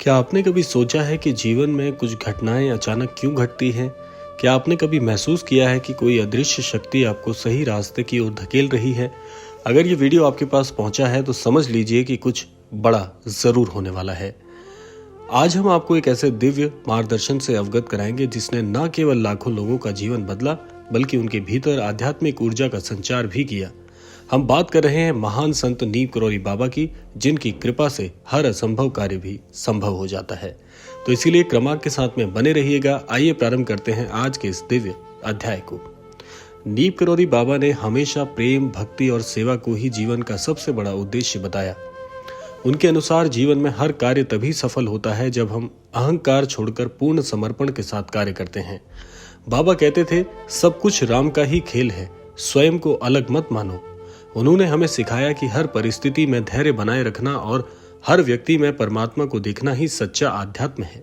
क्या आपने कभी सोचा है कि जीवन में कुछ घटनाएं अचानक क्यों घटती हैं? क्या आपने कभी महसूस किया है कि कोई अदृश्य शक्ति आपको सही रास्ते की ओर धकेल रही है? अगर ये वीडियो आपके पास पहुंचा है तो समझ लीजिए कि कुछ बड़ा जरूर होने वाला है। आज हम आपको एक ऐसे दिव्य मार्गदर्शन से अवगत कराएंगे जिसने न केवल लाखों लोगों का जीवन बदला बल्कि उनके भीतर आध्यात्मिक ऊर्जा का संचार भी किया। हम बात कर रहे हैं महान संत नीम करौरी बाबा की, जिनकी कृपा से हर असंभव कार्य भी संभव हो जाता है। तो इसीलिए क्रमांक के साथ में बने रहिएगा। आइए प्रारंभ करते हैं आज के इस दिव्य अध्याय को। नीम करौरी बाबा ने हमेशा प्रेम, भक्ति और सेवा को ही जीवन का सबसे बड़ा उद्देश्य बताया। उनके अनुसार जीवन में हर कार्य तभी सफल होता है जब हम अहंकार छोड़कर पूर्ण समर्पण के साथ कार्य करते हैं। बाबा कहते थे, सब कुछ राम का ही खेल है, स्वयं को अलग मत मानो। उन्होंने हमें सिखाया कि हर परिस्थिति में धैर्य बनाए रखना और हर व्यक्ति में परमात्मा को देखना ही सच्चा आध्यात्म है।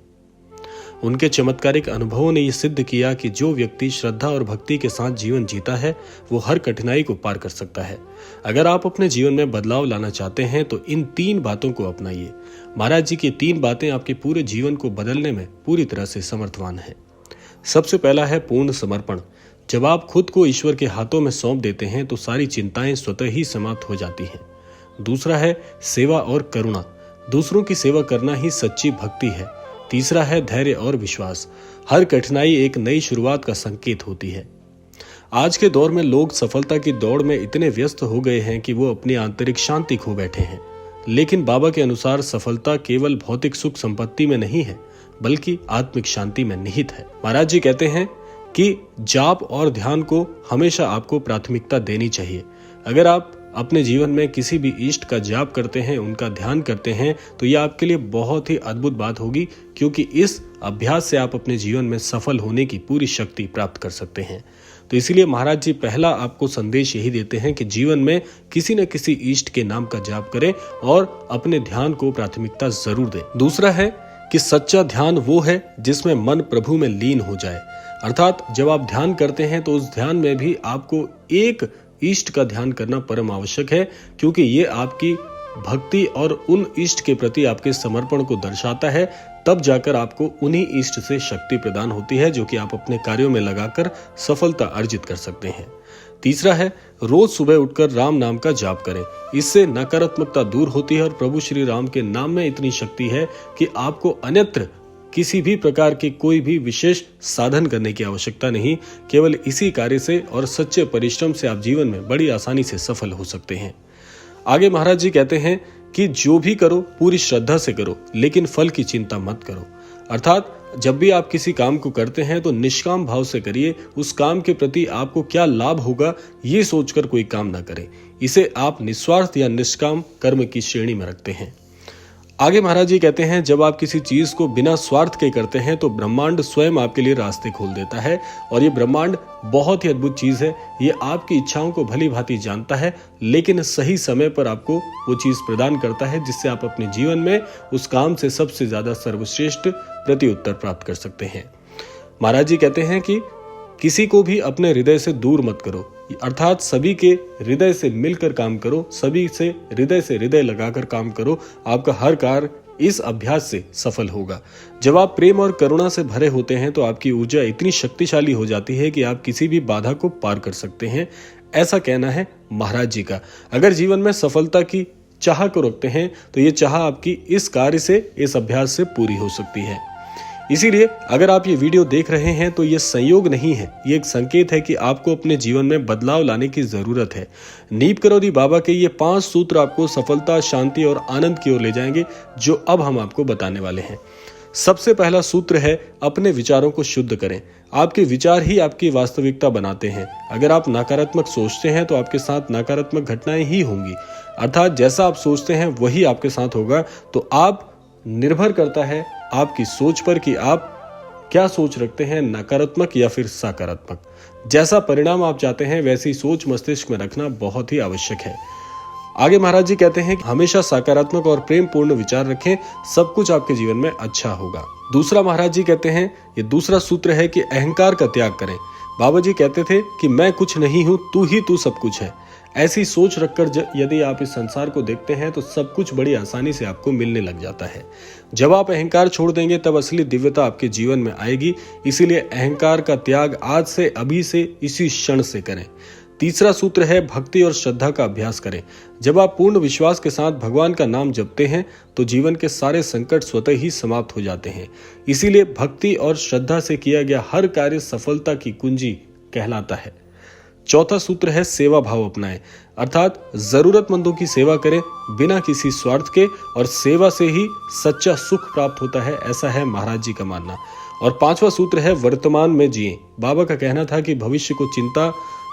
उनके चमत्कारिक अनुभवों ने यह सिद्ध किया कि जो व्यक्ति श्रद्धा और भक्ति के साथ जीवन जीता है वो हर कठिनाई को पार कर सकता है। अगर आप अपने जीवन में बदलाव लाना चाहते हैं तो इन 3 बातों को अपनाइए। महाराज जी की 3 बातें आपके पूरे जीवन को बदलने में पूरी तरह से समर्थवान है। सबसे पहला है पूर्ण समर्पण। जब आप खुद को ईश्वर के हाथों में सौंप देते हैं तो सारी चिंताएं स्वतः ही समाप्त हो जाती हैं। दूसरा है सेवा और करुणा। दूसरों की सेवा करना ही सच्ची भक्ति है। तीसरा है धैर्य और विश्वास। हर कठिनाई एक नई शुरुआत का संकेत होती है। आज के दौर में लोग सफलता की दौड़ में इतने व्यस्त हो गए हैं कि वो अपनी आंतरिक शांति खो बैठे हैं। लेकिन बाबा के अनुसार सफलता केवल भौतिक सुख संपत्ति में नहीं है बल्कि आत्मिक शांति में निहित है। महाराज जी कहते हैं कि जाप और ध्यान को हमेशा आपको प्राथमिकता देनी चाहिए। अगर आप अपने जीवन में किसी भी इष्ट का जाप करते हैं, उनका ध्यान करते हैं, तो यह आपके लिए बहुत ही अद्भुत बात होगी, क्योंकि इस अभ्यास से आप अपने जीवन में सफल होने की पूरी शक्ति प्राप्त कर सकते हैं। तो इसीलिए महाराज जी पहला आपको संदेश यही देते हैं कि जीवन में किसी न किसी इष्ट के नाम का जाप करें और अपने ध्यान को प्राथमिकता जरूर दें। दूसरा है कि सच्चा ध्यान वो है जिसमें मन प्रभु में लीन हो जाए। अर्थात जब आप ध्यान करते हैं तो उस ध्यान में भी आपको एक इष्ट का ध्यान करना परम आवश्यक है, क्योंकि ये आपकी भक्ति और उन इष्ट के प्रति आपके समर्पण को दर्शाता है। तब जाकर आपको उन्हीं इष्ट से शक्ति प्रदान होती है जो कि आप अपने कार्यों में लगाकर सफलता अर्जित कर सकते हैं। तीसरा है रोज सुबह उठकर राम नाम का जाप करें। इससे नकारात्मकता दूर होती है और प्रभु श्री राम के नाम में इतनी शक्ति है कि आपको अन्यत्र किसी भी प्रकार के कोई भी विशेष साधन करने की आवश्यकता नहीं। केवल इसी कार्य से और सच्चे परिश्रम से आप जीवन में बड़ी आसानी से सफल हो सकते हैं। आगे महाराज जी कहते हैं कि जो भी करो पूरी श्रद्धा से करो, लेकिन फल की चिंता मत करो। अर्थात जब भी आप किसी काम को करते हैं तो निष्काम भाव से करिए। उस काम के प्रति आपको क्या लाभ होगा ये सोचकर कोई काम ना करें। इसे आप निस्वार्थ या निष्काम कर्म की श्रेणी में रखते हैं। आगे महाराज जी कहते हैं, जब आप किसी चीज को बिना स्वार्थ के करते हैं तो ब्रह्मांड स्वयं आपके लिए रास्ते खोल देता है। और ये ब्रह्मांड बहुत ही अद्भुत चीज है। ये आपकी इच्छाओं को भली भांति जानता है, लेकिन सही समय पर आपको वो चीज प्रदान करता है जिससे आप अपने जीवन में उस काम से सबसे ज्यादा सर्वश्रेष्ठ प्रत्युत्तर प्राप्त कर सकते हैं। महाराज जी कहते हैं कि किसी को भी अपने हृदय से दूर मत करो। अर्थात सभी के हृदय से मिलकर काम करो, सभी से हृदय लगाकर काम करो। आपका हर कार्य इस अभ्यास से सफल होगा। जब आप प्रेम और करुणा से भरे होते हैं तो आपकी ऊर्जा इतनी शक्तिशाली हो जाती है कि आप किसी भी बाधा को पार कर सकते हैं। ऐसा कहना है महाराज जी का। अगर जीवन में सफलता की चाह को रखते हैं तो ये चाह आपकी इस कार्य से, इस अभ्यास से पूरी हो सकती है। इसीलिए अगर आप ये वीडियो देख रहे हैं तो ये संयोग नहीं है, ये एक संकेत है कि आपको अपने जीवन में बदलाव लाने की जरूरत है। नीम करौरी बाबा के ये 5 सूत्र आपको सफलता, शांति और आनंद की ओर ले जाएंगे, जो अब हम आपको बताने वाले हैं। सबसे पहला सूत्र है अपने विचारों को शुद्ध करें। आपके विचार ही आपकी वास्तविकता बनाते हैं। अगर आप नकारात्मक सोचते हैं तो आपके साथ नकारात्मक घटनाएं ही होंगी। अर्थात जैसा आप सोचते हैं वही आपके साथ होगा। तो आप निर्भर करता है आपकी सोच पर कि आप क्या सोच रखते हैं, नकारात्मक या फिर सकारात्मक। जैसा परिणाम आप चाहते हैं वैसी सोच मस्तिष्क में रखना बहुत ही आवश्यक है। आगे महाराज जी कहते हैं कि हमेशा सकारात्मक और प्रेम पूर्ण विचार रखें, सब कुछ आपके जीवन में अच्छा होगा। दूसरा महाराज जी कहते हैं, ये दूसरा सूत्र है कि अहंकार का त्याग करें। बाबा जी कहते थे कि मैं कुछ नहीं हूं, तू ही तू सब कुछ है। ऐसी सोच रखकर यदि आप इस संसार को देखते हैं तो सब कुछ बड़ी आसानी से आपको मिलने लग जाता है। जब आप अहंकार छोड़ देंगे तब असली दिव्यता आपके जीवन में आएगी। इसीलिए अहंकार का त्याग आज से, अभी से, इसी क्षण से करें। तीसरा सूत्र है भक्ति और श्रद्धा का अभ्यास करें। जब आप पूर्ण विश्वास के साथ भगवान का नाम जपते हैं तो जीवन के सारे संकट स्वतः ही समाप्त हो जाते हैं। इसीलिए भक्ति और श्रद्धा से किया गया हर कार्य सफलता की कुंजी कहलाता है। चौथा सूत्र है सेवा भाव अपनाएं, अर्थात जरूरतमंदों की सेवा करें बिना किसी स्वार्थ के, और सेवा से ही सच्चा सुख प्राप्त होता है, ऐसा है महाराज जी का मानना। और पांचवा सूत्र है वर्तमान में जिए। बाबा का कहना था कि भविष्य को चिंता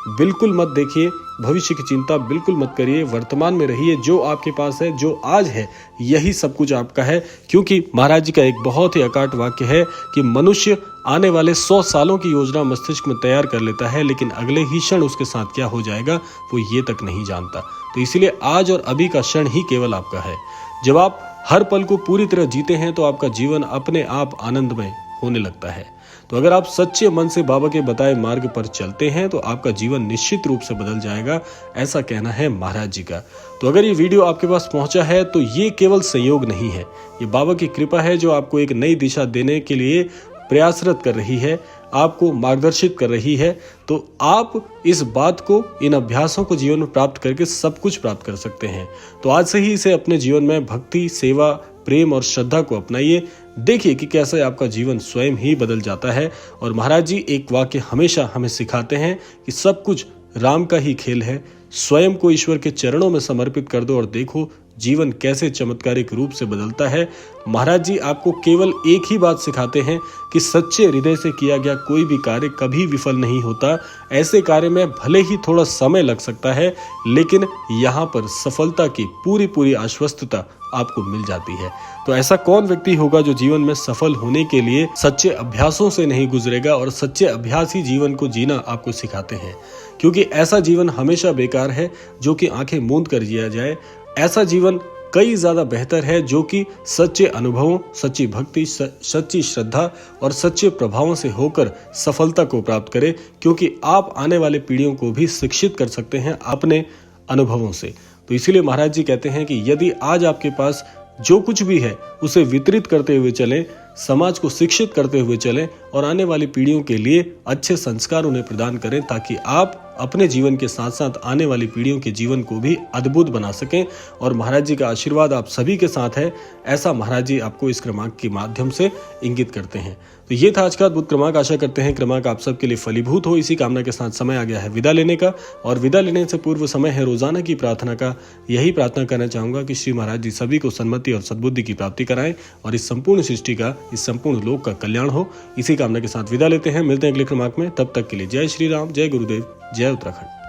बिल्कुल मत देखिए, भविष्य की चिंता बिल्कुल मत करिए, वर्तमान में रहिए। जो आपके पास है, जो आज है, यही सब कुछ आपका है। क्योंकि महाराज जी का एक बहुत ही अकाट वाक्य है कि मनुष्य आने वाले 100 सालों की योजना मस्तिष्क में तैयार कर लेता है, लेकिन अगले ही क्षण उसके साथ क्या हो जाएगा वो ये तक नहीं जानता। तो इसीलिए आज और अभी का क्षण ही केवल आपका है। जब आप हर पल को पूरी तरह जीते हैं तो आपका जीवन अपने आप आनंदमय होने लगता है। तो अगर आप सच्चे मन से बाबा के बताए मार्ग पर चलते हैं तो आपका जीवन निश्चित रूप से बदल जाएगा, ऐसा कहना है महाराज जी का। तो अगर ये वीडियो आपके पास पहुंचा है तो ये केवल संयोग नहीं है, ये बाबा की कृपा है जो आपको एक नई दिशा देने के लिए प्रयासरत कर रही है, आपको मार्गदर्शित कर रही है। तो आप इस बात को, इन अभ्यासों को जीवन में प्राप्त करके सब कुछ प्राप्त कर सकते हैं। तो आज से ही इसे अपने जीवन में भक्ति, सेवा, प्रेम और श्रद्धा को अपनाइए। देखिए कि कैसे आपका जीवन स्वयं ही बदल जाता है। और महाराज जी एक वाक्य हमेशा हमें सिखाते हैं कि सब कुछ राम का ही खेल है। स्वयं को ईश्वर के चरणों में समर्पित कर दो और देखो जीवन कैसे चमत्कारिक रूप से बदलता है। महाराज जी आपको केवल एक ही बात सिखाते हैं कि सच्चे हृदय से किया गया कोई भी कार्य कभी विफल नहीं होता। ऐसे कार्य में भले ही थोड़ा समय लग सकता है, लेकिन यहाँ पर सफलता की पूरी आश्वस्तता आपको मिल जाती है। तो ऐसा कौन व्यक्ति होगा जो जीवन में सफल होने के लिए सच्चे अभ्यासों से नहीं गुजरेगा, और सच्चे अभ्यास ही जीवन को जीना आपको सिखाते हैं। क्योंकि ऐसा जीवन हमेशा बेकार है जो कि आंखें मूंद कर जिया जाए। ऐसा जीवन कई ज्यादा बेहतर है जो कि सच्चे अनुभवों, सच्ची भक्ति, सच्ची श्रद्धा और सच्चे प्रभावों से होकर सफलता को प्राप्त करे। क्योंकि आप आने वाले पीढ़ियों को भी शिक्षित कर सकते हैं अपने अनुभवों से। तो इसीलिए महाराज जी कहते हैं कि यदि आज आपके पास जो कुछ भी है उसे वितरित करते हुए चलें, समाज को शिक्षित करते हुए चलें और आने वाली पीढ़ियों के लिए अच्छे संस्कार उन्हें प्रदान करें, ताकि आप अपने जीवन के साथ साथ आने वाली पीढ़ियों के जीवन को भी अद्भुत बना सकें। और महाराज जी का आशीर्वाद आप सभी के साथ है, ऐसा महाराज जी आपको इस क्रमांक के माध्यम से इंगित करते हैं। तो ये था आज का अद्भुत क्रमांक। आशा करते हैं क्रमांक आप सबके लिए फलीभूत हो। इसी कामना के साथ समय आ गया है विदा लेने का, और विदा लेने से पूर्व समय है रोजाना की प्रार्थना का। यही प्रार्थना करना चाहूंगा कि श्री महाराज जी सभी को सन्मति और सद्बुद्धि की प्राप्ति कराएं और इस संपूर्ण सृष्टि का, इस संपूर्ण लोक का कल्याण हो। इसी कामना के साथ विदा लेते हैं। मिलते हैं अगले क्रमांक में। तब तक के लिए जय श्री राम, जय गुरुदेव, जय उत्तराखंड।